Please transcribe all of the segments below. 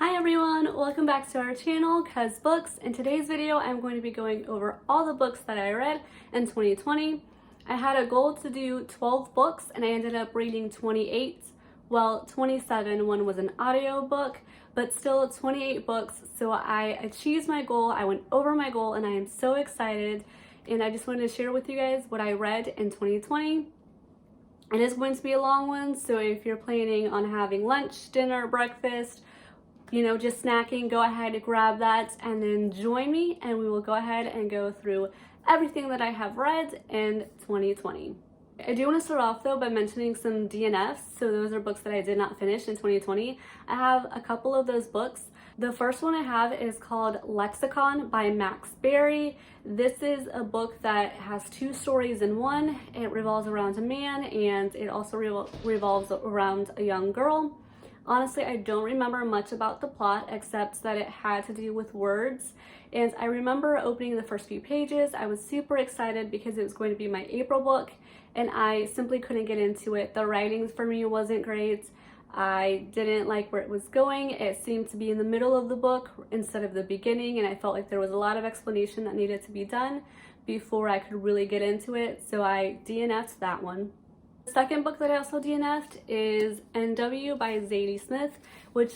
Hi everyone, welcome back to our channel, Cuz Books. In today's video, I'm going to be going over all the books that I read in 2020. I had a goal to do 12 books and I ended up reading 28. Well, 27, one was an audio book, but still 28 books. So I achieved my goal, I went over my goal, and I am so excited. And I just wanted to share with you guys what I read in 2020. It is going to be a long one, so if you're planning on having lunch, dinner, breakfast, just snacking, go ahead and grab that and then join me and we will go ahead and go through everything that I have read in 2020. I do want to start off though by mentioning some DNFs. So those are books that I did not finish in 2020. I have a couple of those books. The first one I have is called Lexicon by Max Barry. This is a book that has two stories in one. It revolves around a man and it also revolves around a young girl. Honestly, I don't remember much about the plot except that it had to do with words. And I remember opening the first few pages. I was super excited because it was going to be my April book and I simply couldn't get into it. The writing for me wasn't great. I didn't like where it was going. It seemed to be in the middle of the book instead of the beginning, and I felt like there was a lot of explanation that needed to be done before I could really get into it. So I DNF'd that one. The second book that I also DNF'd is NW by Zadie Smith, which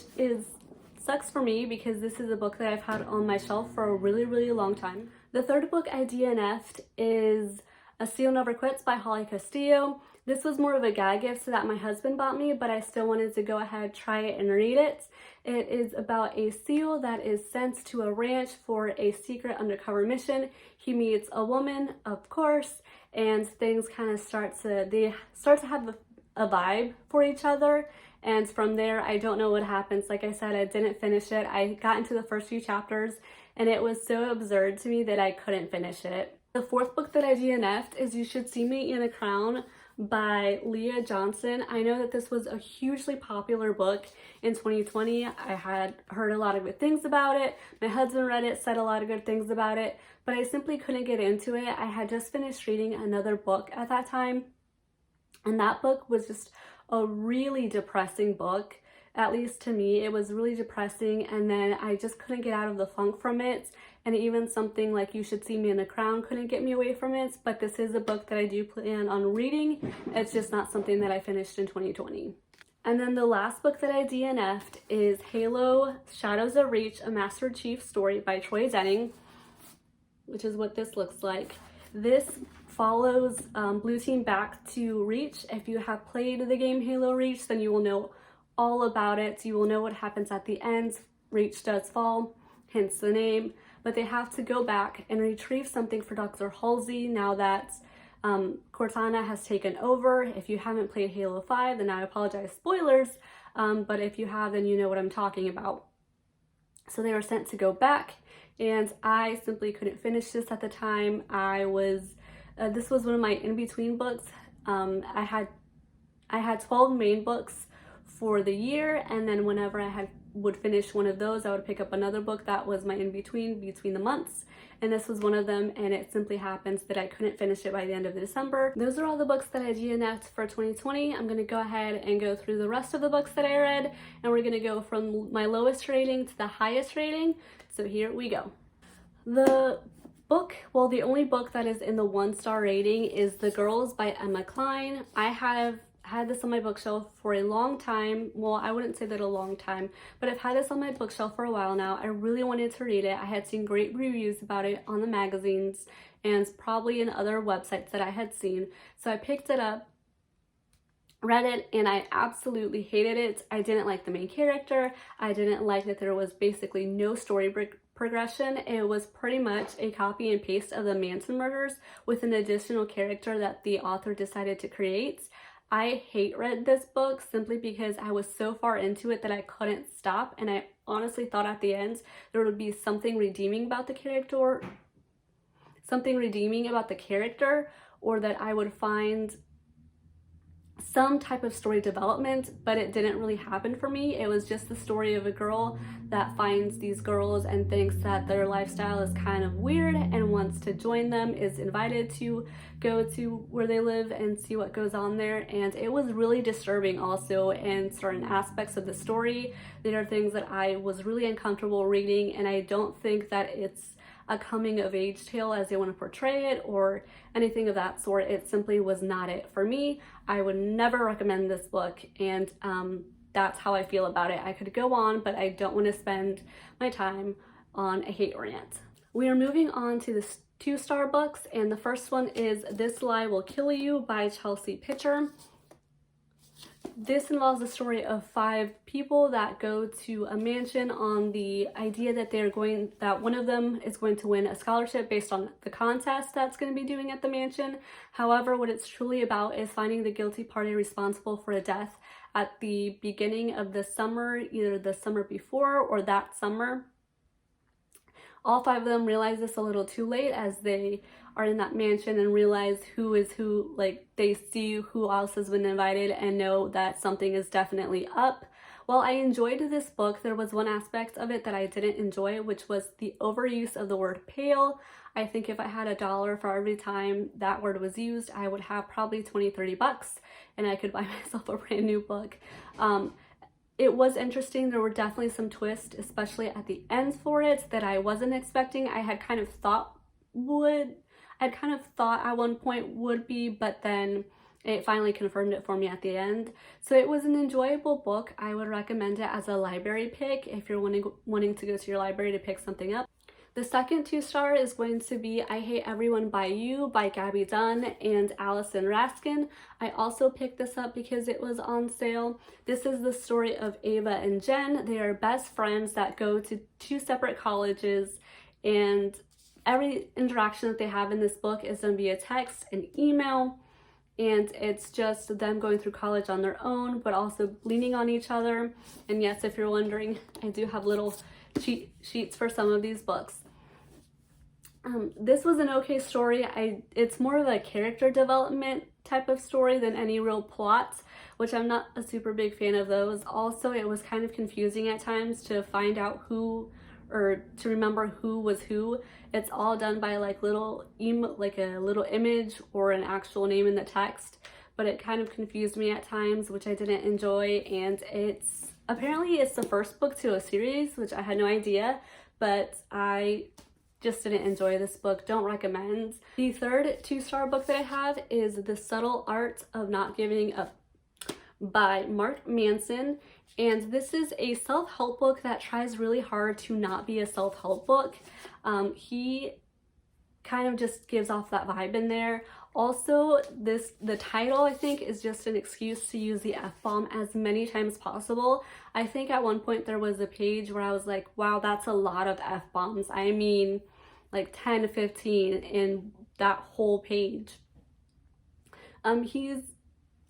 sucks for me because this is a book that I've had on my shelf for a really long time. The third book I DNF'd is A Seal Never Quits by Holly Castillo. This was more of a gag gift that my husband bought me, but I still wanted to go ahead, try it, and read it. It is about a seal that is sent to a ranch for a secret undercover mission. He meets a woman, of course, and things kind of start to have a vibe for each other. And from there, I don't know what happens. Like I said, I didn't finish it. I got into the first few chapters and it was so absurd to me that I couldn't finish it. The fourth book that I DNF'd is You Should See Me in a Crown by Leah Johnson. I know that this was a hugely popular book in 2020. I had heard a lot of good things about it. My husband read it, said a lot of good things about it, but I simply couldn't get into it. I had just finished reading another book at that time, and that book was just a really depressing book. At least to me, it was really depressing, and then I just couldn't get out of the funk from it. And even something like You Should See Me in the Crown couldn't get me away from it, but this is a book that I do plan on reading. It's just not something that I finished in 2020. And then the last book that I DNF'd is Halo Shadows of Reach, a Master Chief story by Troy Denning, which is what this looks like. This follows Blue Team back to Reach. If you have played the game Halo Reach, then you will know all about it. You will know what happens at the end. Reach does fall, hence the name, but they have to go back and retrieve something for Dr. Halsey now that Cortana has taken over. If you haven't played Halo 5, then I apologize, spoilers, but if you have, then you know what I'm talking about. So they were sent to go back, and I simply couldn't finish this at the time. This was one of my in-between books. I had 12 main books for the year, and then whenever I would finish one of those, I would pick up another book that was my between the months, and this was one of them, and it simply happens that I couldn't finish it by the end of December. Those are all the books that I DNF'd for 2020. I'm going to go ahead and go through the rest of the books that I read, and we're going to go from my lowest rating to the highest rating. So here we go. The only book that is in the 1-star rating is The Girls by Emma Cline. I have had this on my bookshelf for a long time. Well, I wouldn't say that a long time, but I've had this on my bookshelf for a while now. I really wanted to read it. I had seen great reviews about it on the magazines and probably in other websites that I had seen. So I picked it up, read it, and I absolutely hated it. I didn't like the main character. I didn't like that there was basically no story progression. It was pretty much a copy and paste of the Manson murders with an additional character that the author decided to create. I read this book simply because I was so far into it that I couldn't stop, and I honestly thought at the end there would be something redeeming about the character, or that I would find some type of story development, but it didn't really happen for me. It was just the story of a girl that finds these girls and thinks that their lifestyle is kind of weird and wants to join them, is invited to go to where they live and see what goes on there. And it was really disturbing also in certain aspects of the story. There are things that I was really uncomfortable reading, and I don't think that it's a coming of age tale as they want to portray it or anything of that sort. It simply was not it for me. I would never recommend this book, and that's how I feel about it. I could go on, but I don't want to spend my time on a hate rant. We are moving on to the 2-star books, and the first one is This Lie Will Kill You by Chelsea Pitcher. This involves the story of 5 people that go to a mansion on the idea that one of them is going to win a scholarship based on the contest that's going to be doing at the mansion. However, what it's truly about is finding the guilty party responsible for a death at the beginning of the summer, either the summer before or that summer. All 5 of them realize this a little too late as they are in that mansion and realize who is who. Like, they see who else has been invited and know that something is definitely up. While I enjoyed this book, there was one aspect of it that I didn't enjoy, which was the overuse of the word pale. I think if I had $1 for every time that word was used, I would have probably 20-30 bucks and I could buy myself a brand new book. It was interesting. There were definitely some twists, especially at the end for it, that I wasn't expecting. I had kind of thought at one point would be, but then it finally confirmed it for me at the end. So it was an enjoyable book. I would recommend it as a library pick if you're wanting to go to your library to pick something up. The second 2-star is going to be I Hate Everyone by You by Gabby Dunn and Allison Raskin. I also picked this up because it was on sale. This is the story of Ava and Jen. They are best friends that go to 2 separate colleges, and every interaction that they have in this book is done via text and email, and it's just them going through college on their own, but also leaning on each other. And yes, if you're wondering, I do have little cheat sheets for some of these books. This was an okay story. It's more of a character development type of story than any real plot, which I'm not a super big fan of those. Also, it was kind of confusing at times to find out who, or to remember who was who. It's all done by like a little image or an actual name in the text, but it kind of confused me at times, which I didn't enjoy. And apparently it's the first book to a series, which I had no idea, but I just didn't enjoy this book. Don't recommend. The third 2-star book that I have is The Subtle Art of Not Giving Up by Mark Manson. And this is a self-help book that tries really hard to not be a self-help book. He kind of just gives off that vibe in there. Also, the title, I think, is just an excuse to use the F-bomb as many times possible. I think at one point there was a page where I was like, wow, that's a lot of F-bombs. I mean, like 10 to 15 in that whole page. He's,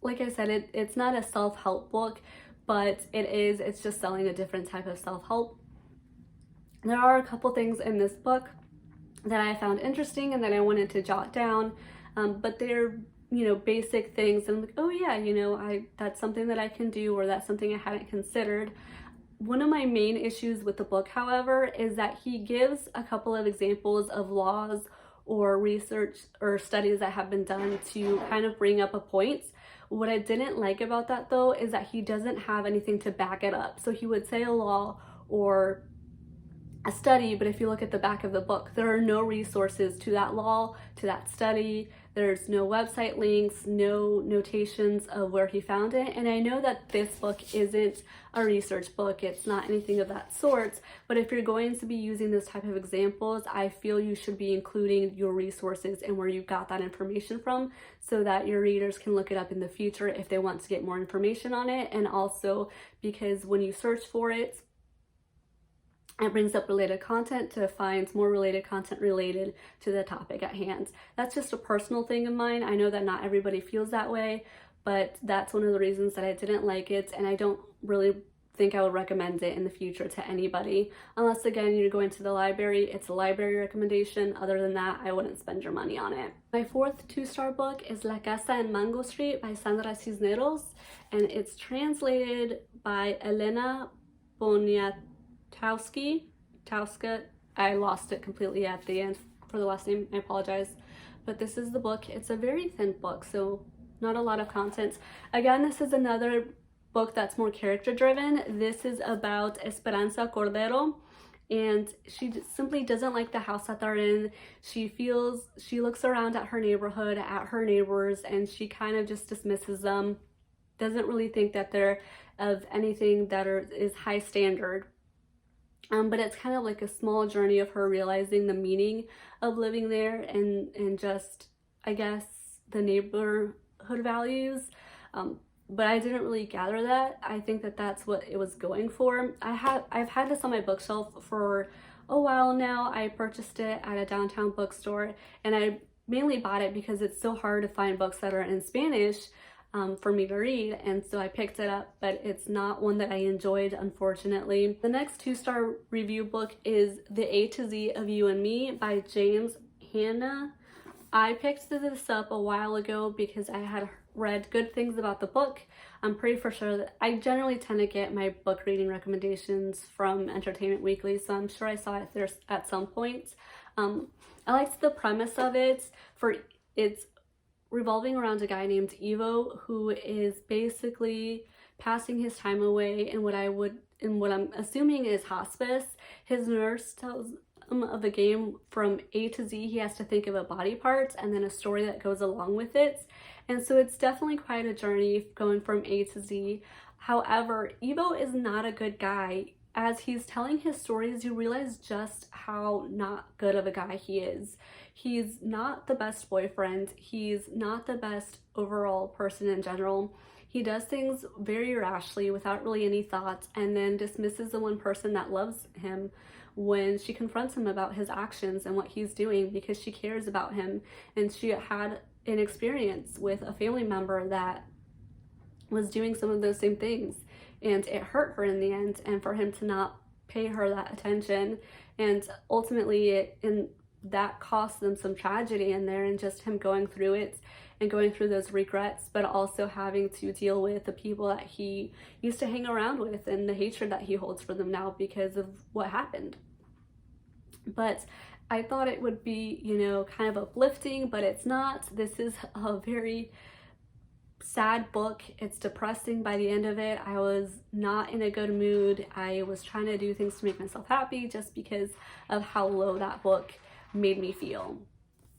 like I said, it's not a self-help book, but it's just selling a different type of self-help. There are a couple things in this book that I found interesting and that I wanted to jot down, but they're, basic things. And I'm like, oh yeah, that's something that I can do, or that's something I hadn't considered. One of my main issues with the book, however, is that he gives a couple of examples of laws or research or studies that have been done to kind of bring up a point. What I didn't like about that, though, is that he doesn't have anything to back it up. So he would say a law or a study, but if you look at the back of the book, there are no resources to that law, to that study. There's no website links, no notations of where he found it. And I know that this book isn't a research book, it's not anything of that sort, but if you're going to be using this type of examples, I feel you should be including your resources and where you got that information from, so that your readers can look it up in the future if they want to get more information on it. And also because when you search for it, it brings up related content to find more related content related to the topic at hand. That's just a personal thing of mine. I know that not everybody feels that way, but that's one of the reasons that I didn't like it, and I don't really think I would recommend it in the future to anybody. Unless, again, you're going to the library, it's a library recommendation. Other than that, I wouldn't spend your money on it. My fourth 2-star book is La Casa en Mango Street by Sandra Cisneros, and it's translated by Elena Poniatowska. I lost it completely at the end for the last name, I apologize. But this is the book. It's a very thin book, so not a lot of content. Again, this is another book that's more character driven. This is about Esperanza Cordero, and she simply doesn't like the house that they're in. She looks around at her neighborhood, at her neighbors, and she kind of just dismisses them. Doesn't really think that they're of anything that is high standard. But it's kind of like a small journey of her realizing the meaning of living there and just, I guess, the neighborhood values. But I didn't really gather that. I think that that's what it was going for. I've had this on my bookshelf for a while now. I purchased it at a downtown bookstore, and I mainly bought it because it's so hard to find books that are in Spanish for me to read, and so I picked it up, but it's not one that I enjoyed, unfortunately. The next 2-star review book is The A to Z of You and Me by James Hanna. I picked this up a while ago because I had read good things about the book. I'm pretty for sure that I generally tend to get my book reading recommendations from Entertainment Weekly, so I'm sure I saw it there at some point. I liked the premise of it. It's revolving around a guy named Ivo who is basically passing his time away in what I'm assuming is hospice. His nurse tells him of a game from A to Z. He has to think of a body part and then a story that goes along with it. And so it's definitely quite a journey going from A to Z. However, Ivo is not a good guy. As he's telling his stories, you realize just how not good of a guy he is. He's not the best boyfriend. He's not the best overall person in general. He does things very rashly without really any thought, and then dismisses the one person that loves him when she confronts him about his actions and what he's doing, because she cares about him. And she had an experience with a family member that was doing some of those same things, and it hurt her in the end, and for him to not pay her that attention, and ultimately that cost them some tragedy in there, and just him going through it and going through those regrets, but also having to deal with the people that he used to hang around with and the hatred that he holds for them now because of what happened. But I thought it would be, kind of uplifting, but it's not. This is a very sad book. It's depressing by the end of it. I was not in a good mood. I was trying to do things to make myself happy just because of how low that book made me feel.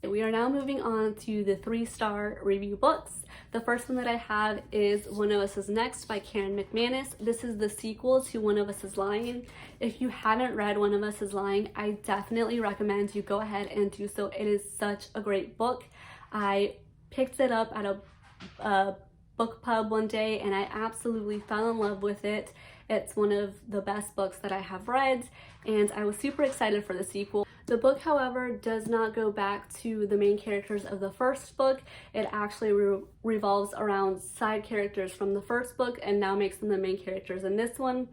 We are now moving on to the 3-star review books. The first one that I have is One of Us is Next by Karen McManus. This is the sequel to One of Us is Lying. If you haven't read One of Us is Lying, I definitely recommend you go ahead and do so. It is such a great book. I picked it up at a book pub one day and I absolutely fell in love with it. It's one of the best books that I have read, and I was super excited for the sequel. The book, however, does not go back to the main characters of the first book. It actually revolves around side characters from the first book and now makes them the main characters in this one.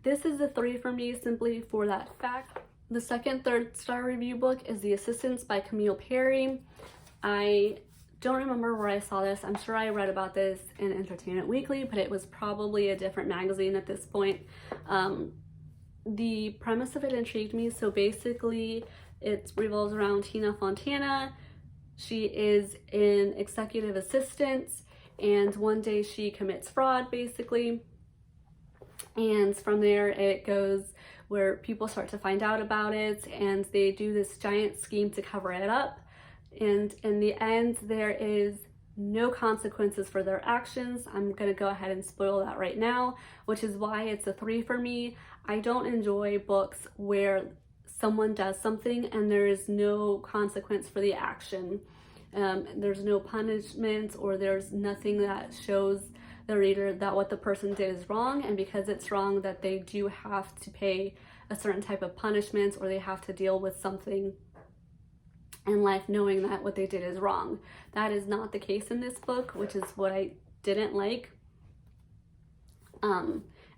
This is a 3 for me simply for that fact. The second 3-star review book is The Assistants by Camille Perry. I don't remember where I saw this. I'm sure I read about this in Entertainment Weekly, but it was probably a different magazine at this point. The premise of it intrigued me. So basically it revolves around Tina Fontana. She is an executive assistant, and one day she commits fraud basically, and from there it goes where people start to find out about it and they do this giant scheme to cover it up, and in the end there is no consequences for their actions. I'm gonna go ahead and spoil that right now, which is why it's a 3 for me. I don't enjoy books where someone does something and there is no consequence for the action. There's no punishment, or there's nothing that shows the reader that what the person did is wrong, and because it's wrong that they do have to pay a certain type of punishment, or they have to deal with something in life knowing that what they did is wrong. That is not the case in this book, which is what I didn't like.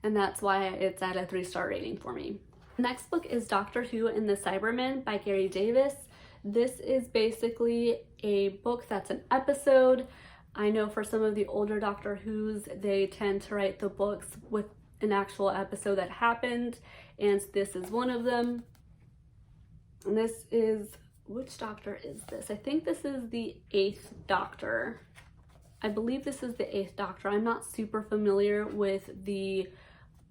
and that's why it's at a 3-star rating for me. The next book is Doctor Who and the Cybermen by Gary Davis. This is basically a book that's an episode. I know for some of the older Doctor Who's, they tend to write the books with an actual episode that happened, and this is one of them. And this is, which Doctor is this? I think this is the 8th Doctor. I believe this is the 8th Doctor. I'm not super familiar with the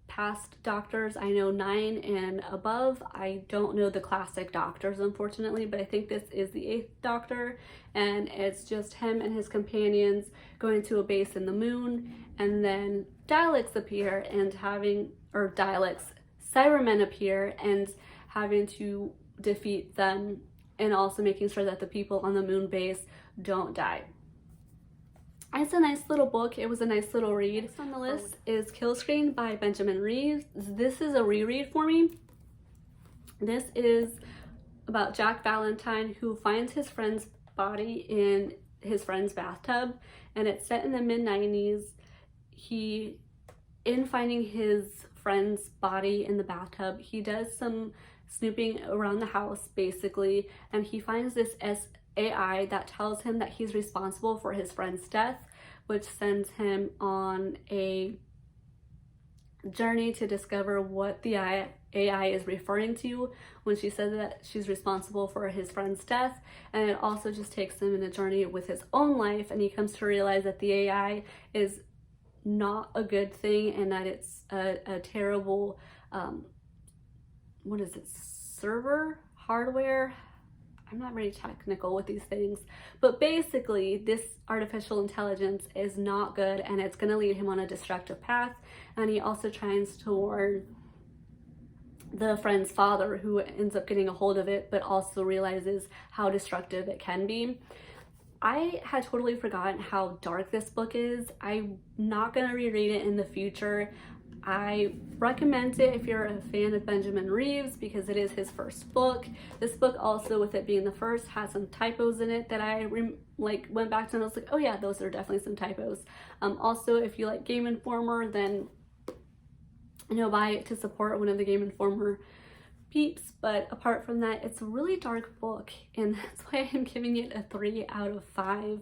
past Doctors. I know 9 and above. I don't know the classic Doctors, unfortunately, but I think this is the 8th Doctor, and it's just him and his companions going to a base in the moon, and then Daleks appear and Cybermen appear and having to defeat them, and also making sure that the people on the moon base don't die. It's a nice little book. It was a nice little read. Next on the list is Killscreen by Benjamin Reeves. This is a reread for me. This is about Jack Valentine, who finds his friend's body in his friend's bathtub, and it's set in the mid-90s. In finding his friend's body in the bathtub, he does some snooping around the house basically, and he finds this AI that tells him that he's responsible for his friend's death, which sends him on a journey to discover what the AI is referring to when she says that she's responsible for his friend's death. And it also just takes him in a journey with his own life, and he comes to realize that the AI is not a good thing, and that it's a terrible what is it, server hardware? I'm not very technical with these things, but basically this artificial intelligence is not good, and it's going to lead him on a destructive path. And he also tries to warn the friend's father, who ends up getting a hold of it, but also realizes how destructive it can be. I had totally forgotten how dark this book is. I'm not going to reread it in the future. I recommend it if you're a fan of Benjamin Reeves, because it is his first book. This book also, with it being the first, has some typos in it that I went back to and I was like, oh yeah, those are definitely some typos. Also, if you like Game Informer, then buy it to support one of the Game Informer peeps. But apart from that, it's a really dark book, and that's why I'm giving it a 3 out of 5.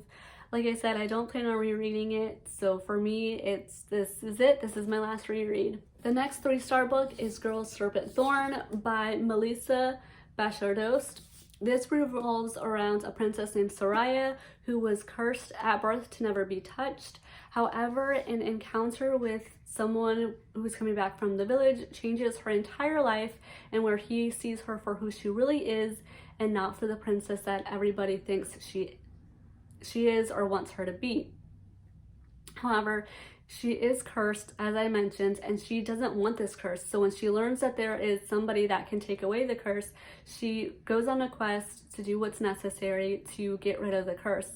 Like I said, I don't plan on rereading it, so for me, this is it. This is my last reread. The next 3-star book is Girls, Serpent, Thorn by Melissa Bashirdost. This revolves around a princess named Soraya who was cursed at birth to never be touched. However, an encounter with someone who's coming back from the village changes her entire life, and where he sees her for who she really is, and not for the princess that everybody thinks she is or wants her to be. However, she is cursed, as I mentioned, and she doesn't want this curse. So when she learns that there is somebody that can take away the curse, she goes on a quest to do what's necessary to get rid of the curse.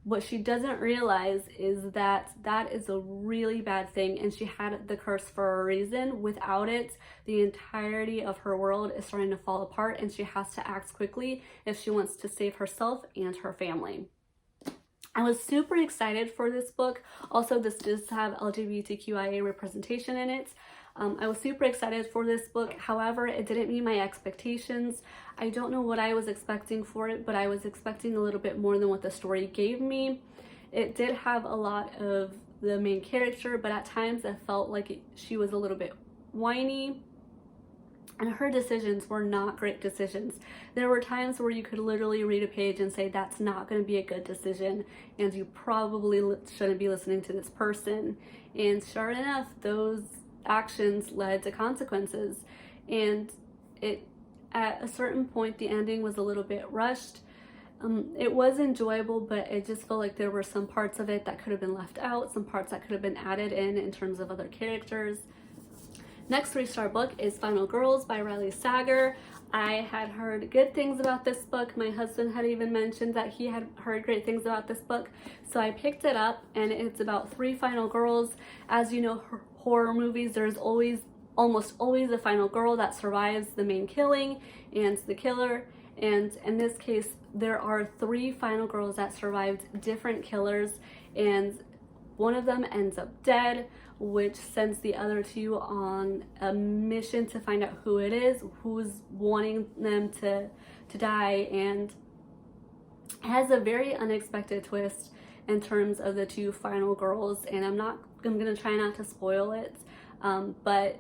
What she doesn't realize is that that is a really bad thing, and she had the curse for a reason. Without it, the entirety of her world is starting to fall apart, and she has to act quickly if she wants to save herself and her family. I was super excited for this book. Also, this does have LGBTQIA representation in it. I was super excited for this book. However, it didn't meet my expectations. I don't know what I was expecting for it, but I was expecting a little bit more than what the story gave me. It did have a lot of the main character, but at times it felt like she was a little bit whiny. And her decisions were not great decisions. There were times where you could literally read a page and say, that's not going to be a good decision, and you probably shouldn't be listening to this person. And sure enough, those actions led to consequences. And at a certain point, the ending was a little bit rushed. It was enjoyable, but it just felt like there were some parts of it that could have been left out, some parts that could have been added in terms of other characters. Next 3-star book is Final Girls by Riley Sager. I had heard good things about this book. My husband had even mentioned that he had heard great things about this book. So I picked it up, and it's about 3 final girls. As you know, horror movies, there's almost always a final girl that survives the main killing and the killer. And in this case, there are 3 final girls that survived different killers, and one of them ends up dead. which sends the other two on a mission to find out who it is, who's wanting them to die, and it has a very unexpected twist in terms of the two final girls, and I'm gonna try not to spoil it, but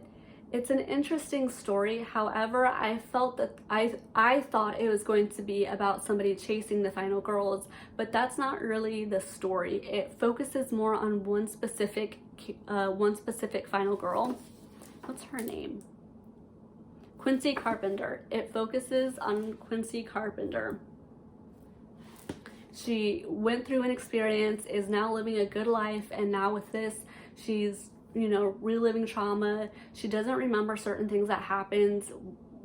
it's an interesting story. However, I felt that I thought it was going to be about somebody chasing the final girls, but that's not really the story. It focuses more on one specific final girl. What's her name? Quincy Carpenter. It focuses on Quincy Carpenter. She went through an experience, is now living a good life, and now with this, she's, you know, reliving trauma. She doesn't remember certain things that happened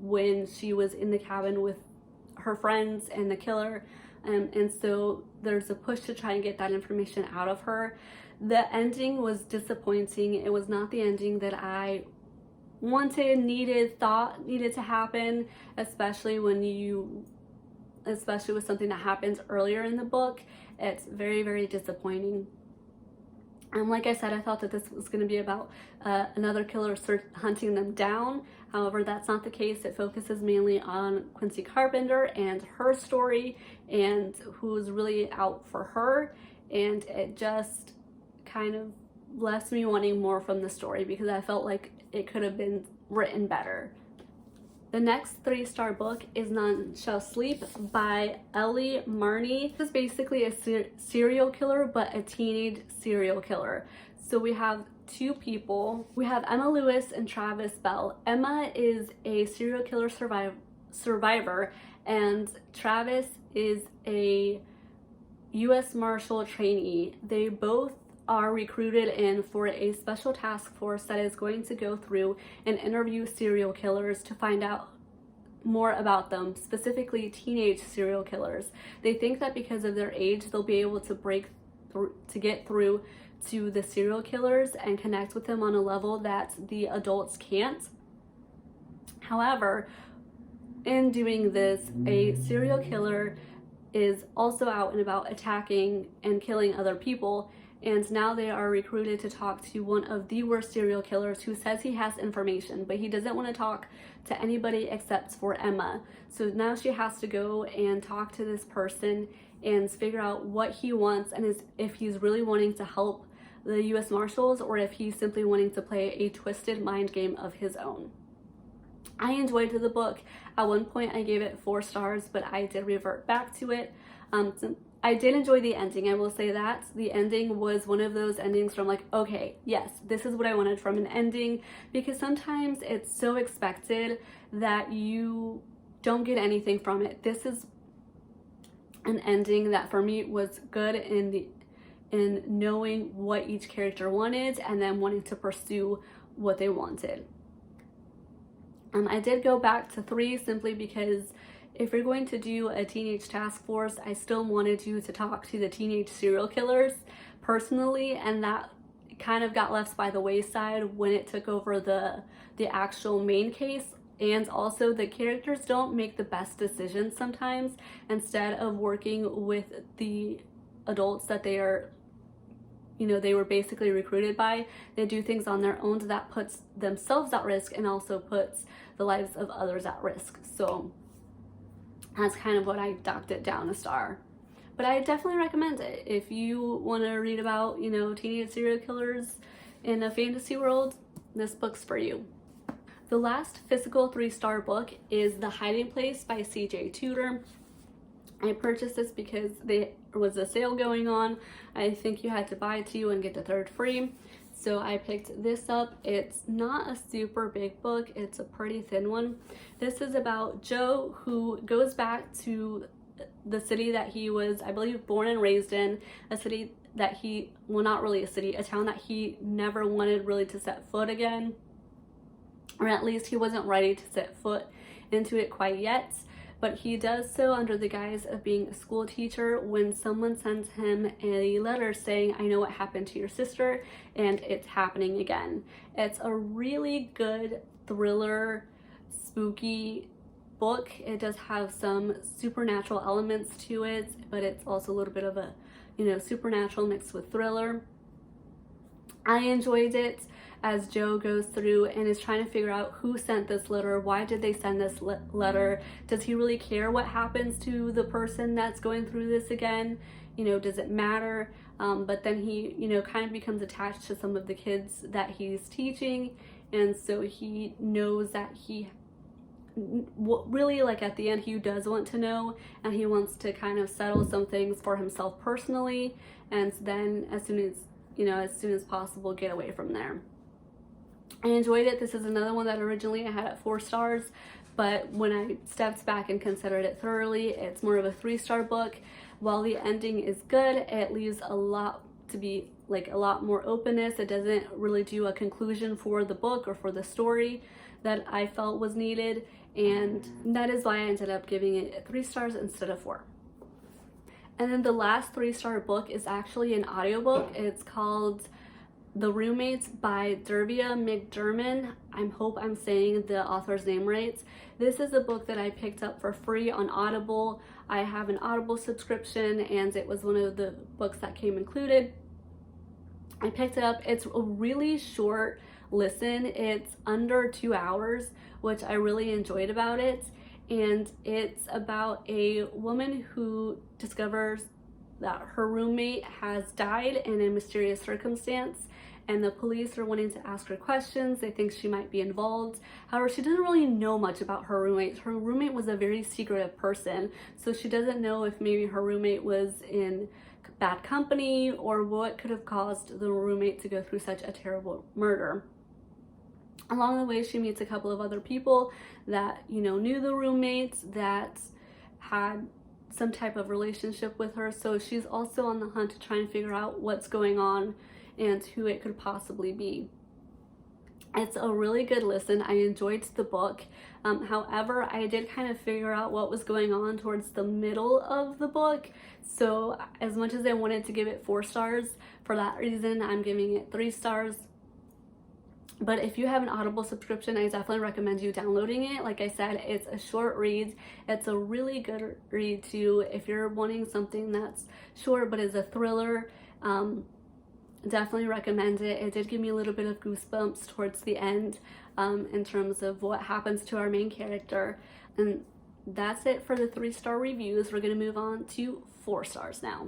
when she was in the cabin with her friends and the killer, and so there's a push to try and get that information out of her. The ending was disappointing. It was not the ending that I thought needed to happen, especially with something that happens earlier in the book. It's very, very disappointing. Like I said, I thought that this was going to be about another killer hunting them down. However, that's not the case. It focuses mainly on Quincy Carpenter and her story and who's really out for her. And it just kind of left me wanting more from the story because I felt like it could have been written better. The next 3-star book is None Shall Sleep by Ellie Marney. This is basically a serial killer, but a teenage serial killer. So we have two people. We have Emma Lewis and Travis Bell. Emma is a serial killer survivor, and Travis is a U.S. Marshal trainee. They both are recruited in for a special task force that is going to go through and interview serial killers to find out more about them, specifically teenage serial killers. They think that because of their age, they'll be able to get through to the serial killers and connect with them on a level that the adults can't. However, in doing this, a serial killer is also out and about attacking and killing other people, and now they are recruited to talk to one of the worst serial killers who says he has information, but he doesn't want to talk to anybody except for Emma. So now she has to go and talk to this person and figure out what he wants and if he's really wanting to help the U.S. Marshals or if he's simply wanting to play a twisted mind game of his own. I enjoyed the book. At one point I gave it 4 stars, but I did revert back to it. I did enjoy the ending. I will say that the ending was one of those endings from like, okay, yes, this is what I wanted from an ending, because sometimes it's so expected that you don't get anything from it. This is an ending that for me was good in knowing what each character wanted and then wanting to pursue what they wanted. I did go back to 3 simply because if you're going to do a teenage task force, I still wanted you to talk to the teenage serial killers personally, and that kind of got left by the wayside when it took over the actual main case. And also the characters don't make the best decisions sometimes. Instead of working with the adults that they are, they were basically recruited by, they do things on their own that puts themselves at risk and also puts the lives of others at risk. So that's kind of what I docked it down a star. But I definitely recommend it. If you want to read about, teenage serial killers in a fantasy world, this book's for you. The last physical 3-star book is The Hiding Place by C.J. Tudor. I purchased this because there was a sale going on. I think you had to buy 2 and get the 3rd free. So I picked this up. It's not a super big book. It's a pretty thin one. This is about Joe, who goes back to the city that he was, I believe, born and raised in, a city that not really a city, a town that he never wanted really to set foot again, or at least he wasn't ready to set foot into it quite yet. But he does so under the guise of being a school teacher when someone sends him a letter saying, I know what happened to your sister and it's happening again. It's a really good thriller, spooky book. It does have some supernatural elements to it, but it's also a little bit of a, supernatural mixed with thriller. I enjoyed it as Joe goes through and is trying to figure out who sent this letter, why did they send this letter, does he really care what happens to the person that's going through this again, you know, does it matter? But then he, you know, kind of becomes attached to some of the kids that he's teaching, and so he knows that he really, like, at the end, he does want to know, and he wants to kind of settle some things for himself personally, and then as soon as, you know, as soon as possible, get away from there. I enjoyed it. This is another one that originally I had at 4 stars, but when I stepped back and considered it thoroughly, it's more of a 3-star book. While the ending is good, it leaves a lot to be, like, a lot more openness. It doesn't really do a conclusion for the book or for the story that I felt was needed, and that is why I ended up giving it 3 stars instead of 4. And then the last 3-star book is actually an audiobook. It's called The Roommates by Dervia McDermott. I hope I'm saying the author's name right. This is a book that I picked up for free on Audible. I have an Audible subscription, and it was one of the books that came included. I picked it up. It's a really short listen. It's under 2 hours, which I really enjoyed about it. And it's about a woman who discovers that her roommate has died in a mysterious circumstance, and the police are wanting to ask her questions. They think she might be involved. However, she doesn't really know much about her roommate. Her roommate was a very secretive person, so she doesn't know if maybe her roommate was in bad company or what could have caused the roommate to go through such a terrible murder. Along the way, she meets a couple of other people that, you know, knew the roommates, that had some type of relationship with her. So she's also on the hunt to try and figure out what's going on and who it could possibly be. It's a really good listen. I enjoyed the book. However, I did kind of figure out what was going on towards the middle of the book. So as much as I wanted to give it 4 stars, for that reason, I'm giving it 3 stars. But if you have an Audible subscription, I definitely recommend you downloading it. Like I said, it's a short read. It's a really good read too. If you're wanting something that's short but is a thriller, definitely recommend it. It did give me a little bit of goosebumps towards the end in terms of what happens to our main character. And that's it for the 3-star reviews. We're gonna move on to 4 stars now.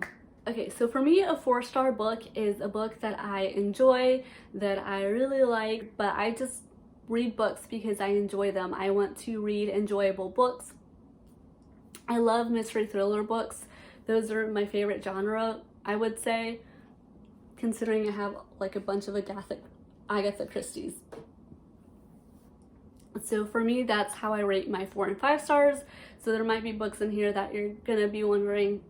Okay, so for me, a 4-star book is a book that I enjoy, that I really like, but I just read books because I enjoy them. I want to read enjoyable books. I love mystery thriller books. Those are my favorite genre, I would say, considering I have like a bunch of Agatha Christie's. So for me, that's how I rate my 4 and 5 stars. So there might be books in here that you're gonna be wondering,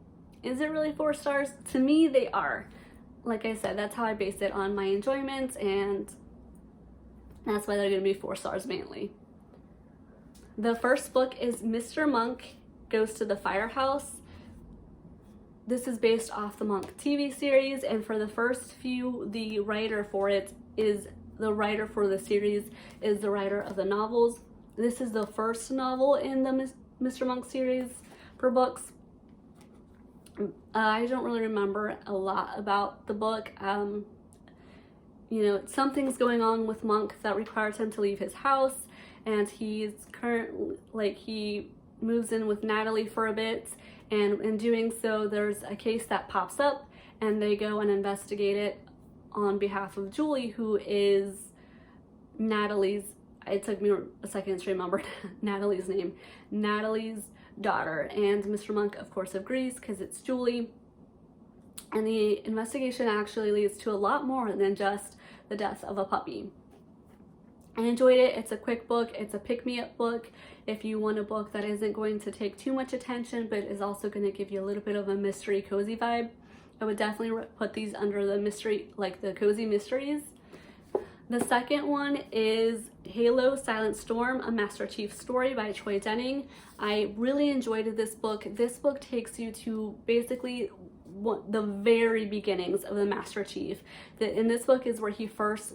is it really 4 stars? To me, they are. Like I said, that's how I base it on my enjoyment, and that's why they're gonna be 4 stars mainly. The first book is Mr. Monk Goes to the Firehouse. This is based off the Monk TV series, and for the first few, the writer for it is the writer for the series is the writer of the novels. This is the first novel in the Mr. Monk series for books. I don't really remember a lot about the book. You know, something's going on with Monk that requires him to leave his house, and he's currently, like, he moves in with Natalie for a bit, and in doing so, there's a case that pops up, and they go and investigate it on behalf of Julie, who is Natalie's, it took me a second to remember Natalie's name, Natalie's daughter. And Mr. Monk, of course, agrees because it's Julie. And the investigation actually leads to a lot more than just the death of a puppy. I enjoyed it. It's a quick book. It's a pick-me-up book. If you want a book that isn't going to take too much attention, but is also going to give you a little bit of a mystery, cozy vibe, I would definitely put these under the mystery, like the cozy mysteries. The second one is Halo Silent Storm, a Master Chief story by Troy Denning. I really enjoyed this book. This book takes you to basically the very beginnings of the Master Chief. In this book is where he first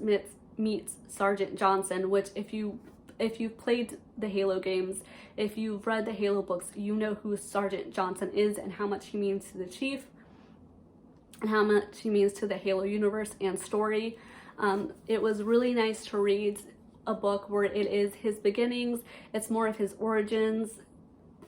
meets Sergeant Johnson, which if you've played the Halo games, if you've read the Halo books, you know who Sergeant Johnson is and how much he means to the Chief and how much he means to the Halo universe and story. It was really nice to read a book where it is his beginnings, it's more of his origins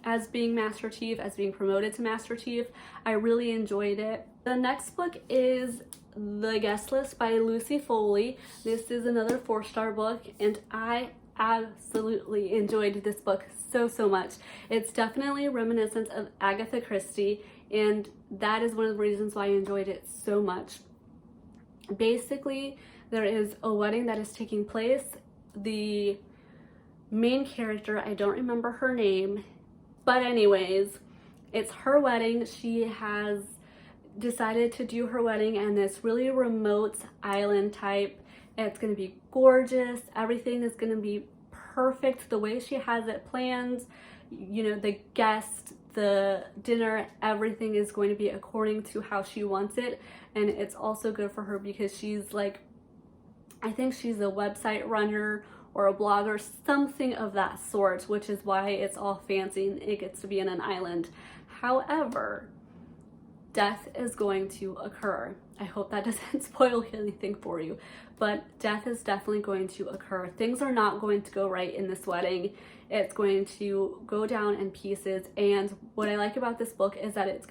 as being Master Chief, as being promoted to Master Chief. I really enjoyed it. The next book is The Guest List by Lucy Foley. This is another 4-star book, and I absolutely enjoyed this book so much. It's definitely reminiscent of Agatha Christie, and that is one of the reasons why I enjoyed it so much. Basically, there is a wedding that is taking place. The main character, I don't remember her name, but anyways, it's her wedding. She has decided to do her wedding in this really remote island type. It's going to be gorgeous. Everything is going to be perfect the way she has it planned. You know, the guests, the dinner, everything is going to be according to how she wants it. And it's also good for her because she's like, I think she's a website runner or a blogger, something of that sort, which is why it's all fancy and it gets to be in an island. However, death is going to occur. I hope that doesn't spoil anything for you, but death is definitely going to occur. Things are not going to go right in this wedding. It's going to go down in pieces, and what I like about this book is that it's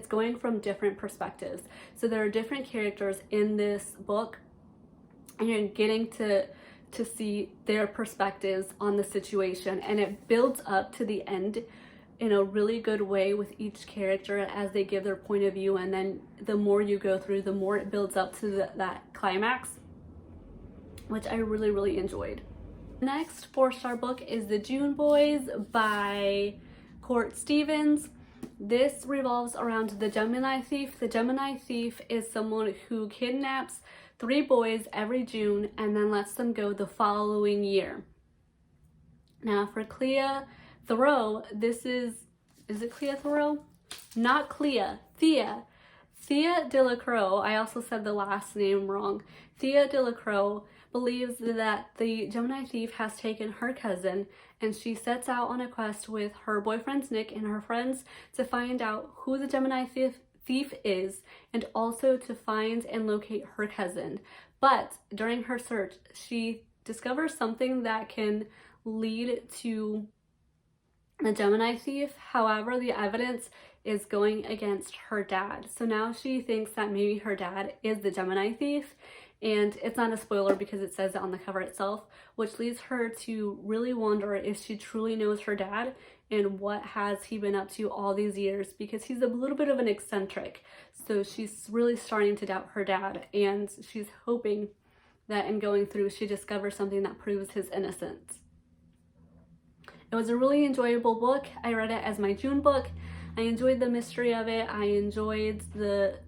going from different perspectives. So there are different characters in this book, and you're getting to see their perspectives on the situation, and it builds up to the end in a really good way with each character as they give their point of view, and then the more you go through, the more it builds up to that climax, which I really enjoyed. Next 4-star book is The June Boys by Court Stevens. This revolves around the Gemini Thief. The Gemini Thief is someone who kidnaps 3 boys every June and then lets them go the following year. Now for Clea Thoreau, is it Clea Thoreau? Not Clea, Thea Delacroix. I also said the last name wrong. Thea Delacroix believes that the Gemini Thief has taken her cousin, and she sets out on a quest with her boyfriends Nick and her friends to find out who the Gemini Thief is, and also to find and locate her cousin. But during her search, she discovers something that can lead to the Gemini Thief. However, the evidence is going against her dad. So now she thinks that maybe her dad is the Gemini Thief, and it's not a spoiler because it says it on the cover itself, which leads her to really wonder if she truly knows her dad and what has he been up to all these years, because he's a little bit of an eccentric. So she's really starting to doubt her dad, and she's hoping that in going through she discovers something that proves his innocence. It was a really enjoyable book. I read it as my June book. I enjoyed the mystery of it. I enjoyed the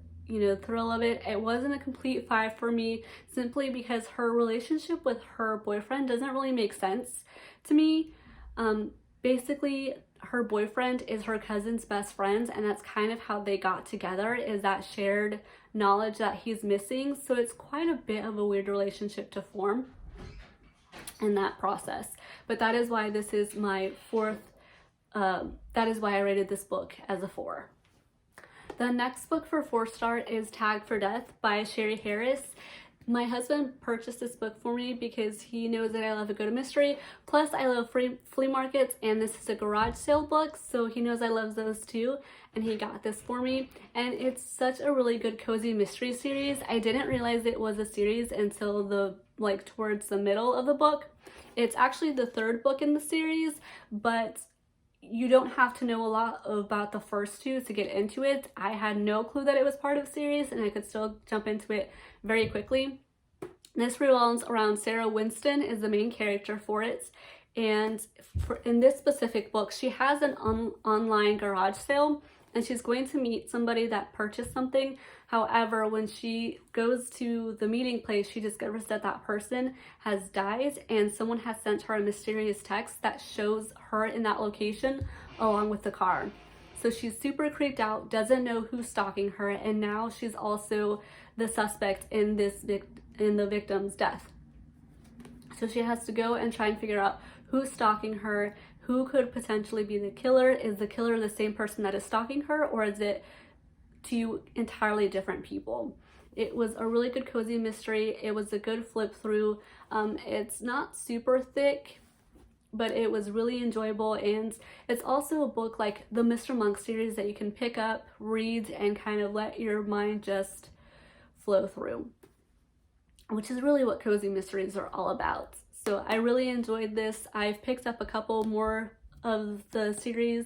thrill of it. It wasn't a complete 5 for me, simply because her relationship with her boyfriend doesn't really make sense to me. Basically, her boyfriend is her cousin's best friend, and that's kind of how they got together, is that shared knowledge that he's missing. So it's quite a bit of a weird relationship to form in that process. But that is why this is my 4th, that is why I rated this book as a 4. The next book for 4-star is Tagged for Death by Sherry Harris. My husband purchased this book for me because he knows that I love a good mystery. Plus, I love flea markets, and this is a garage sale book, so he knows I love those too, and he got this for me. And it's such a really good cozy mystery series. I didn't realize it was a series until towards the middle of the book. It's actually the 3rd book in the series, but you don't have to know a lot about the first 2 to get into it. I had no clue that it was part of the series, and I could still jump into it very quickly. This revolves around Sarah Winston is the main character for it, and in this specific book, she has an online garage sale, and she's going to meet somebody that purchased something. However, when she goes to the meeting place, she discovers that that person has died, and someone has sent her a mysterious text that shows her in that location along with the car. So she's super creeped out, doesn't know who's stalking her, and now she's also the suspect in the victim's death. So she has to go and try and figure out who's stalking her, who could potentially be the killer. Is the killer the same person that is stalking her, or is it 2 entirely different people? It was a really good cozy mystery. It was a good flip through. It's not super thick, but it was really enjoyable, and it's also a book like the Mr. Monk series that you can pick up, read, and kind of let your mind just flow through, which is really what cozy mysteries are all about. So I really enjoyed this. I've picked up a couple more of the series,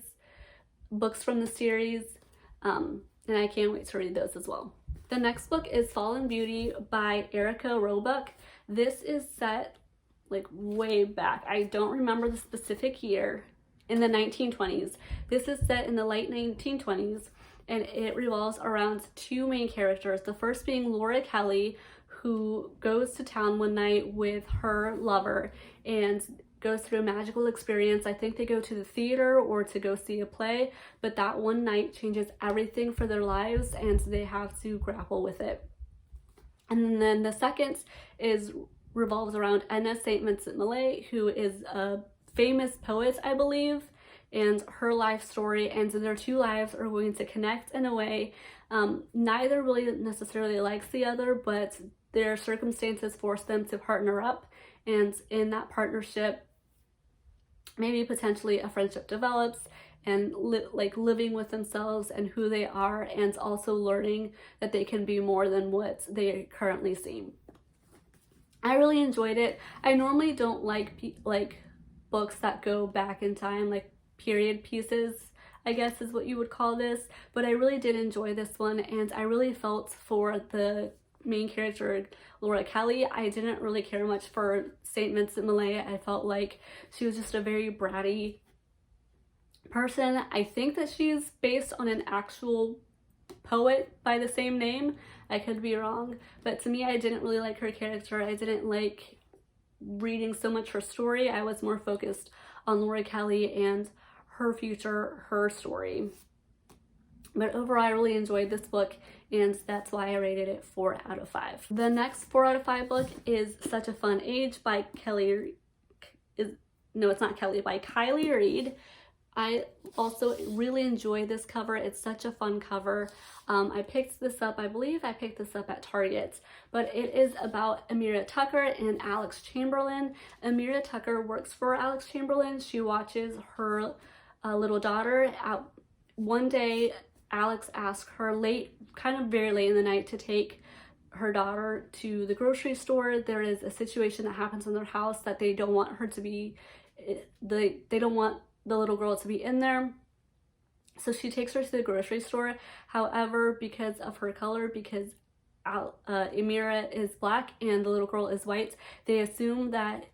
books from the series, and I can't wait to read those as well. The next book is Fallen Beauty by Erica Roebuck. This is set like way back. I don't remember the specific year, in the 1920s. This is set in the late 1920s, and it revolves around two main characters. The first being Laura Kelly, who goes to town one night with her lover and goes through a magical experience. I think they go to the theater or to go see a play, but that one night changes everything for their lives, and they have to grapple with it. And then the second revolves around Edna St. Vincent Millay, who is a famous poet, I believe, and her life story, and so their two lives are going to connect in a way. Neither really necessarily likes the other, but their circumstances force them to partner up, and in that partnership, maybe potentially a friendship develops, and living with themselves and who they are, and also learning that they can be more than what they currently seem. I really enjoyed it. I normally don't like books that go back in time, like period pieces, I guess is what you would call this, but I really did enjoy this one, and I really felt for the main character, Laura Kelly. I didn't really care much for St. Vincent Millay. I felt like she was just a very bratty person. I think that she's based on an actual poet by the same name. I could be wrong, but to me, I didn't really like her character. I didn't like reading so much her story. I was more focused on Laura Kelly and her future, her story. But overall, I really enjoyed this book, and that's why I rated it 4 out of 5. The next 4 out of 5 book is Such a Fun Age by Kylie Reed. I also really enjoy this cover. It's such a fun cover. I picked this up, I believe I picked this up at Target, but it is about Amira Tucker and Alex Chamberlain. Amira Tucker works for Alex Chamberlain. She watches her little daughter. One day, Alex asked her very late in the night, to take her daughter to the grocery store. There is a situation that happens in their house that they don't want her to be, they don't want the little girl to be in there. So she takes her to the grocery store. However, because of her color, because Amira is black and the little girl is white, they assume that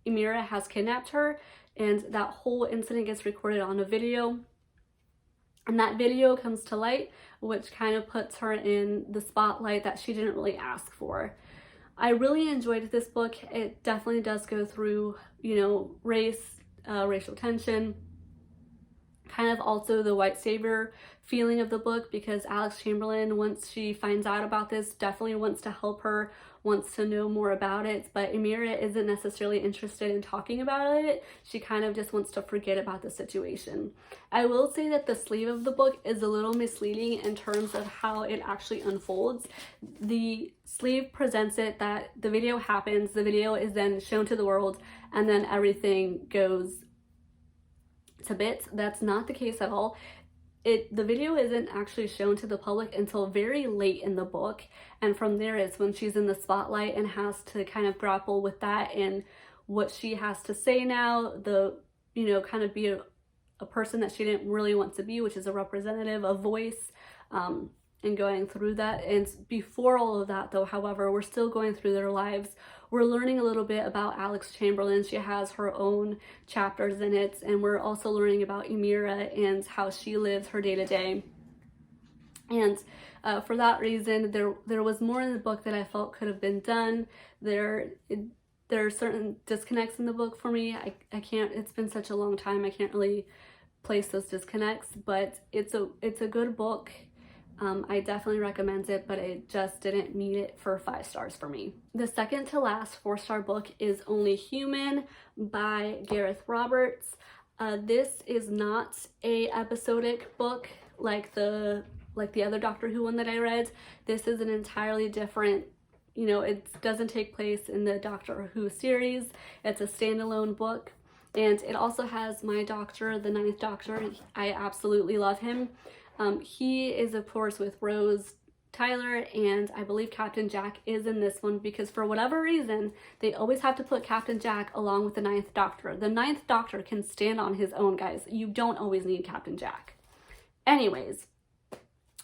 Amira has kidnapped her, and that whole incident gets recorded on a video. And that video comes to light, which kind of puts her in the spotlight that she didn't really ask for. I really enjoyed this book. It definitely does go through, racial tension, kind of also the white savior feeling of the book, because Alex Chamberlain, once she finds out about this, definitely wants to help her, wants to know more about it, but Amira isn't necessarily interested in talking about it. She kind of just wants to forget about the situation. I will say that the sleeve of the book is a little misleading in terms of how it actually unfolds. The sleeve presents it that the video happens, the video is then shown to the world, and then everything goes to bits. That's not the case at all. The video isn't actually shown to the public until very late in the book, and from there is when she's in the spotlight and has to kind of grapple with that and what she has to say now, kind of be a person that she didn't really want to be, which is a representative, a voice, and going through that. And before all of that though, however, we're still going through their lives. We're learning a little bit about Alex Chamberlain. She has her own chapters in it, and we're also learning about Amira and how she lives her day-to-day. And for that reason, there was more in the book that I felt could have been done. There are certain disconnects in the book for me. I can't, it's been such a long time, I can't really place those disconnects, but it's a good book. I definitely recommend it, but it just didn't meet it for 5 stars for me. The second to last 4-star book is Only Human by Gareth Roberts. This is not a episodic book like the like the other Doctor Who one that I read. This is an entirely different, you know, it doesn't take place in the Doctor Who series. It's a standalone book. And it also has my Doctor, the Ninth Doctor. I absolutely love him. He is, of course, with Rose Tyler, and I believe Captain Jack is in this one because for whatever reason, they always have to put Captain Jack along with the Ninth Doctor. The Ninth Doctor can stand on his own, guys. You don't always need Captain Jack. Anyways,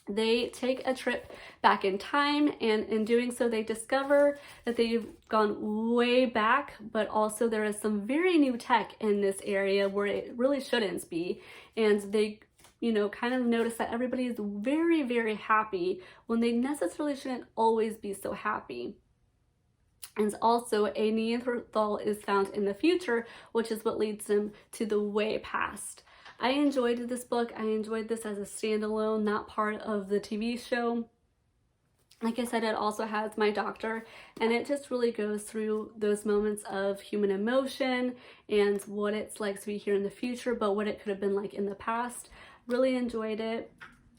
they take a trip back in time, and in doing so, they discover that they've gone way back, but also there is some very new tech in this area where it really shouldn't be. And they, you know, kind of notice that everybody is very, very happy when they necessarily shouldn't always be so happy. And also a Neanderthal is found in the future, which is what leads them to the way past. I enjoyed this book. I enjoyed this as a standalone, not part of the TV show. Like I said, it also has my Doctor, and it just really goes through those moments of human emotion and what it's like to be here in the future, but what it could have been like in the past. Really enjoyed it.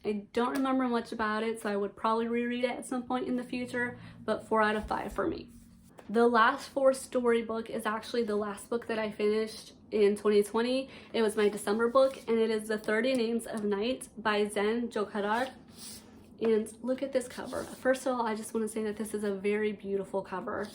I don't remember much about it, so I would probably reread it at some point in the future, but 4 out of 5 for me. The Last Four storybook is actually the last book that I finished in 2020. It was my December book, and it is The 30 Names of Night by Zen Jokarar. And look at this cover. First of all, I just want to say that this is a very beautiful cover.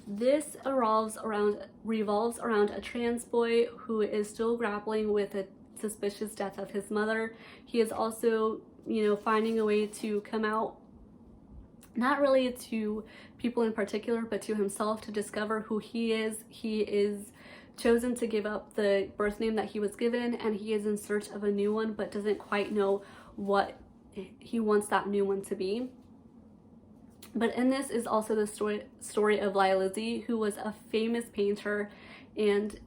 This revolves around a trans boy who is still grappling with a suspicious death of his mother. He is also, you know, finding a way to come out, not really to people in particular, but to himself, to discover who he is. He is chosen to give up the birth name that he was given, and he is in search of a new one, but doesn't quite know what he wants that new one to be. But in this is also the story of Lila Z, who was a famous painter, and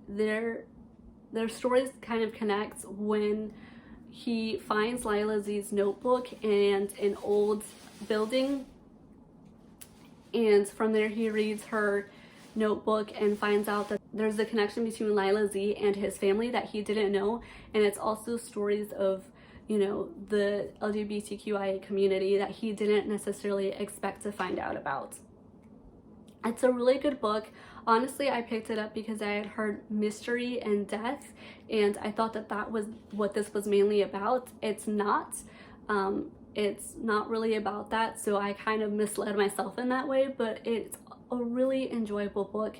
their stories kind of connects when he finds Lila Z's notebook and an old building, and from there he reads her notebook and finds out that there's a connection between Lila Z and his family that he didn't know. And it's also stories of, you know, the LGBTQIA community that he didn't necessarily expect to find out about. It's a really good book. Honestly, I picked it up because I had heard mystery and death, and I thought that that was what this was mainly about. It's not. It's not really about that, so I kind of misled myself in that way, but it's a really enjoyable book.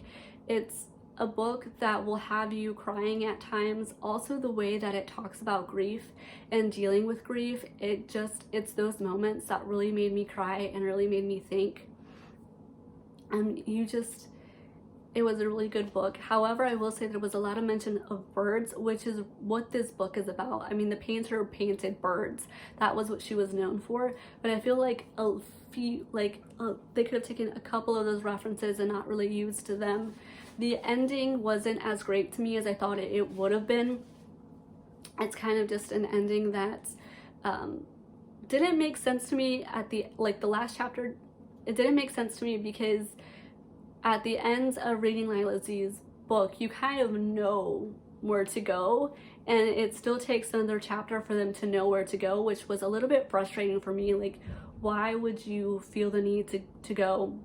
It's a book that will have you crying at times. Also, the way that it talks about grief and dealing with grief, it's those moments that really made me cry and really made me think. It was a really good book. However, I will say there was a lot of mention of birds, which is what this book is about. I mean, the painter painted birds. That was what she was known for. But I feel like they could have taken a couple of those references and not really used them. The ending wasn't as great to me as I thought it would have been. It's kind of just an ending that didn't make sense to me at the last chapter. It didn't make sense to me because at the end of reading Lila Z's book, you kind of know where to go, and it still takes another chapter for them to know where to go, which was a little bit frustrating for me. Like, why would you feel the need to go?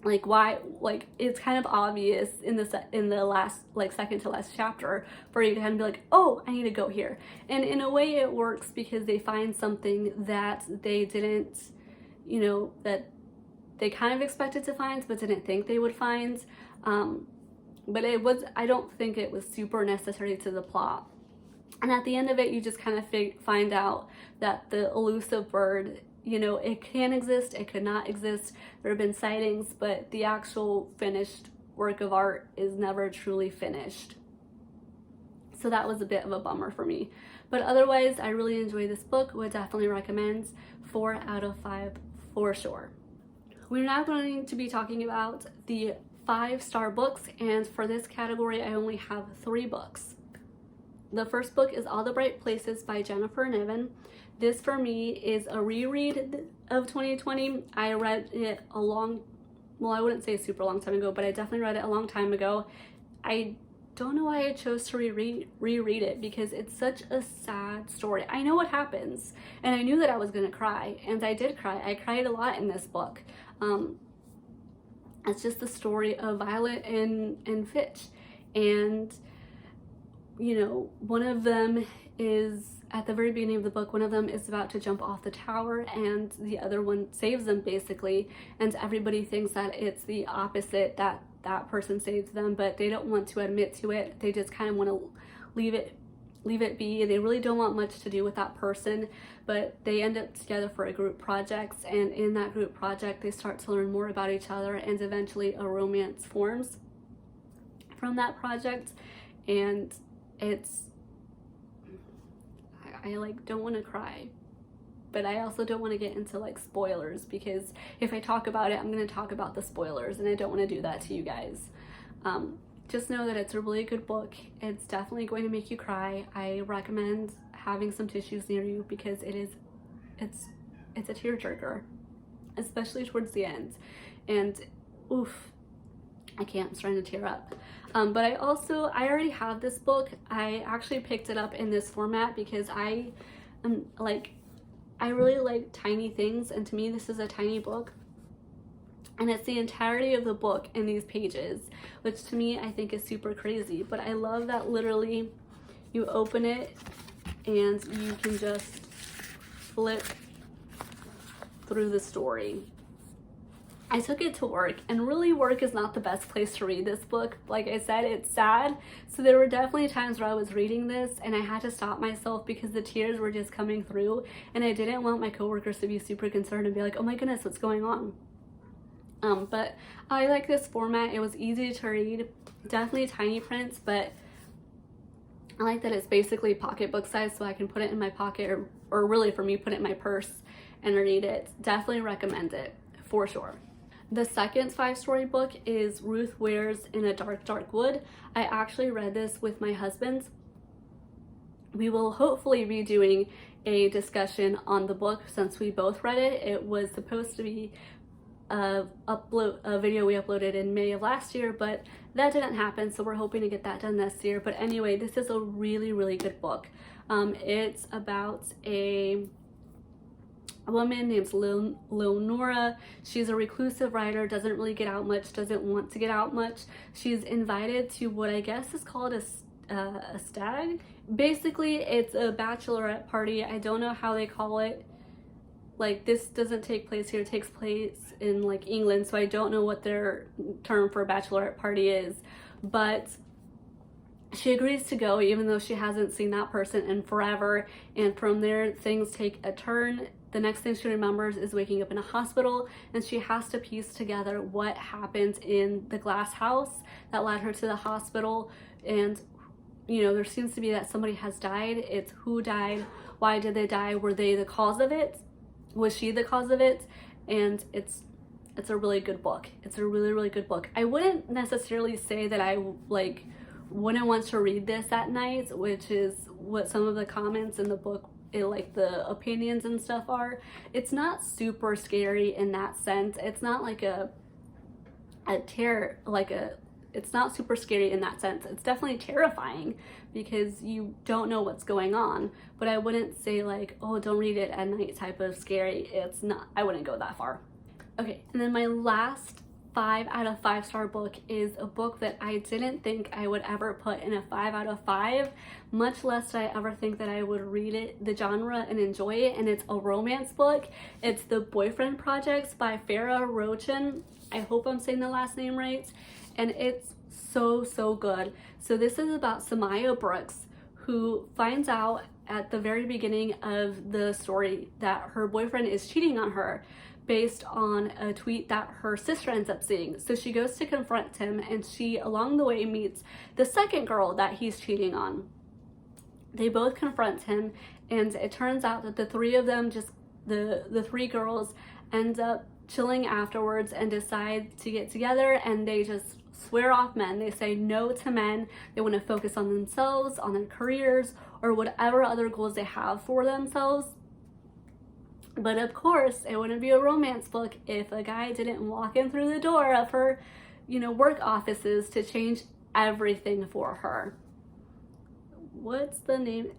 Like, why? Like, it's kind of obvious in the last, like, second to last chapter for you to kind of be like, oh, I need to go here. And in a way it works because they find something that they didn't, you know, that they kind of expected to find but didn't think they would find. But I don't think it was super necessary to the plot. And at the end of it, you just kind of find out that the elusive bird, you know, it can exist, it could not exist. There have been sightings, but the actual finished work of art is never truly finished. So that was a bit of a bummer for me. But otherwise, I really enjoyed this book. Would definitely recommend. 4 out of 5 for sure. We're now going to be talking about the 5-star books, and for this category, I only have 3 books. The first book is All the Bright Places by Jennifer Niven. This for me is a reread of 2020. I read it I wouldn't say a super long time ago, but I definitely read it a long time ago. I don't know why I chose to reread it, because it's such a sad story. I know what happens, and I knew that I was gonna cry, and I did cry. I cried a lot in this book. It's just the story of Violet and Fitch, and you know, one of them is, at the very beginning of the book, one of them is about to jump off the tower and the other one saves them basically, and everybody thinks that it's the opposite, that that person saves them, but they don't want to admit to it. They just kind of want to leave it be. They really don't want much to do with that person, but they end up together for a group project, and in that group project they start to learn more about each other, and eventually a romance forms from that project. And it's, I like don't want to cry, but I also don't want to get into like spoilers, because if I talk about it, I'm going to talk about the spoilers, and I don't want to do that to you guys. Just know that it's a really good book. It's definitely going to make you cry. I recommend having some tissues near you, because it's a tearjerker, especially towards the end. And oof, I can't, I'm starting to tear up. But I already have this book. I actually picked it up in this format because I really like tiny things, and to me this is a tiny book. And it's the entirety of the book in these pages, which to me I think is super crazy. But I love that literally you open it and you can just flip through the story. I took it to work, and really work is not the best place to read this book. Like I said, it's sad. So there were definitely times where I was reading this and I had to stop myself because the tears were just coming through, and I didn't want my coworkers to be super concerned and be like, oh my goodness, what's going on? But I like this format. It was easy to read, definitely tiny prints, but I like that it's basically pocketbook size, so I can put it in my pocket, or really for me, put it in my purse and read it. Definitely recommend it for sure. The second 5-story book is Ruth Ware's In a Dark, Dark Wood. I actually read this with my husband. We will hopefully be doing a discussion on the book since we both read it. It was supposed to be a video we uploaded in May of last year, but that didn't happen, so we're hoping to get that done this year. But anyway, this is a really, really good book. It's about a woman named Leonora. She's a reclusive writer, doesn't really get out much, doesn't want to get out much. She's invited to what I guess is called a stag. Basically, it's a bachelorette party. I don't know how they call it. Like, this doesn't take place here, it takes place in like England, so I don't know what their term for a bachelorette party is, but she agrees to go even though she hasn't seen that person in forever. And from there, things take a turn. The next thing she remembers is waking up in a hospital, and she has to piece together what happened in the glass house that led her to the hospital. And you know, there seems to be that somebody has died. It's who died, why did they die, were they the cause of it, was she the cause of it? And it's a really good book. It's a really, really good book. I wouldn't necessarily say that I like wouldn't want to read this at night, which is what some of the comments in the book, like the opinions and stuff are. It's not super scary in that sense. It's not like it's not super scary in that sense. It's definitely terrifying because you don't know what's going on, but I wouldn't say like, oh, don't read it at night type of scary. It's not, I wouldn't go that far. Okay, and then my last 5 out of 5-star book is a book that I didn't think I would ever put in a 5 out of 5, much less did I ever think that I would read it, the genre, and enjoy it. And it's a romance book. It's The Boyfriend Projects by Farrah Rochen. I hope I'm saying the last name right. And it's so, so good. So this is about Samaya Brooks, who finds out at the very beginning of the story that her boyfriend is cheating on her, based on a tweet that her sister ends up seeing. So she goes to confront him, and she along the way meets the second girl that he's cheating on. They both confront him, and it turns out that the three of them, just the three girls, end up chilling afterwards and decide to get together, and they just swear off men. They say no to men. They want to focus on themselves, on their careers, or whatever other goals they have for themselves. But of course, it wouldn't be a romance book if a guy didn't walk in through the door of her, work offices to change everything for her. What's the name?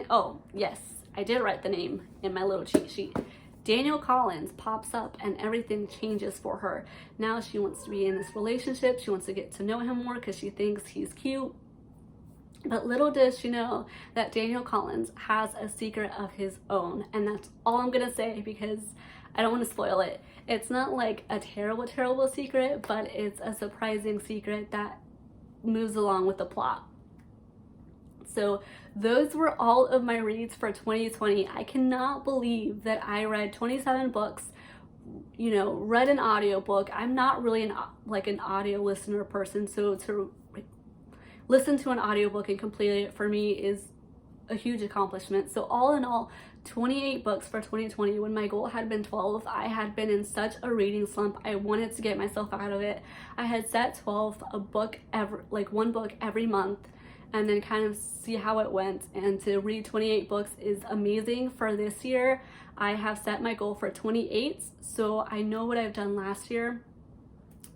Oh, yes, I did write the name in my little cheat sheet. Daniel Collins pops up and everything changes for her. Now she wants to be in this relationship. She wants to get to know him more because she thinks he's cute. But little does she know that Daniel Collins has a secret of his own. And that's all I'm gonna say because I don't want to spoil it. It's not like a terrible secret, but it's a surprising secret that moves along with the plot. So those were all of my reads for 2020. I cannot believe that I read 27 books, you know, read an audiobook. I'm not really an audio listener person, so to listen to an audiobook and complete it for me is a huge accomplishment. So all in all, 28 books for 2020. When my goal had been 12, I had been in such a reading slump. I wanted to get myself out of it. I had set 12, one book every month, and then kind of see how it went. And to read 28 books is amazing. For this year, I have set my goal for 28, so I know what I've done last year.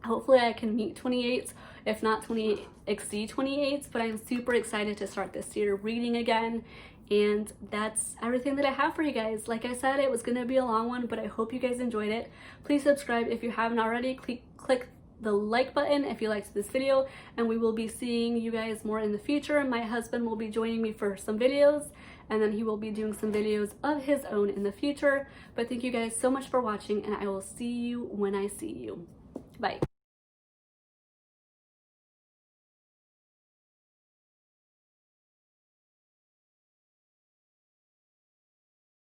Hopefully I can meet 28, if not 28, exceed 28, but I'm super excited to start this year reading again. And that's everything that I have for you guys. Like I said, it was gonna be a long one, but I hope you guys enjoyed it. Please subscribe if you haven't already. Click the like button if you liked this video, and we will be seeing you guys more in the future. My husband will be joining me for some videos, and then he will be doing some videos of his own in the future. But thank you guys so much for watching, and I will see you when I see you. Bye.